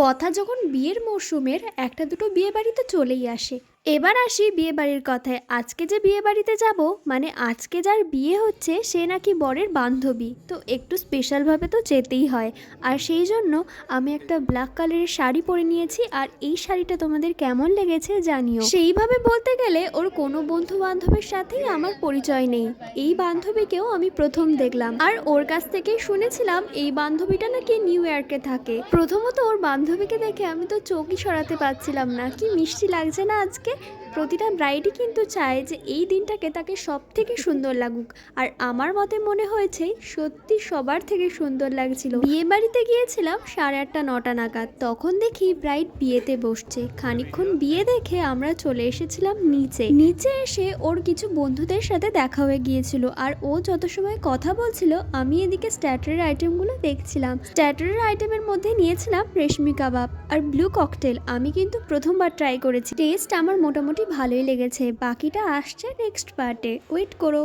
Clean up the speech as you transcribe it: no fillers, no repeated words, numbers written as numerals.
কথা যখন বিয়ের মরশুমের একটা দুটো বিয়ে বাড়ি তো চলেই আসে। এবার আসি বিয়ে বাড়ির কথায়। আজকে যে বিয়ে বাড়িতে যাব, মানে আজকে যার বিয়ে হচ্ছে সে নাকি বরের বান্ধবী, তো একটু স্পেশালভাবে তো যেতেই হয়। আর সেই জন্য আমি একটা ব্ল্যাক কালারের শাড়ি পরে নিয়েছি। আর এই শাড়িটা তোমাদের কেমন লেগেছে জানিও। সেইভাবে বলতে গেলে ওর কোনো বন্ধু বান্ধবের সাথেই আমার পরিচয় নেই। এই বান্ধবীকেও আমি প্রথম দেখলাম, আর ওর কাছ থেকেই শুনেছিলাম এই বান্ধবীটা নাকি নিউ ইয়র্কে থাকে। প্রথমত ওর বান্ধবীকে দেখে আমি তো চোখই সরাতে পারছিলাম না। কি মিষ্টি লাগছে না আজকে। প্রতিটা ব্রাইডই কিন্তু চায় যে এই দিনটাকে তাকে সব থেকে সুন্দর লাগুক, আর আমার মতে মনে হয়েছে সত্যি সবার থেকে সুন্দর লাগছিল। বিয়ে বাড়িতে গিয়েছিলাম 8:30-9টা নাগাদ, তখন দেখি ব্রাইড বিয়েতে বসছে। খানিকক্ষণ বিয়ে দেখে আমরা চলে এসেছিলাম নিচে। নিচে এসে ওর কিছু বন্ধুদের সাথে দেখা হয়ে গিয়েছিল, আর ও যত সময় কথা বলছিল আমি এদিকে স্টার্টারের আইটেমগুলো দেখছিলাম। স্টার্টারের আইটেমের মধ্যে নিয়েছিলাম রেশমি কাবাব আর ব্লু ককটেল। আমি কিন্তু প্রথমবার ট্রাই করেছি, টেস্ট আমার মোটামুটি ভালোই লেগেছে। বাকিটা আসছে নেক্সট পার্টে, ওয়েট করো।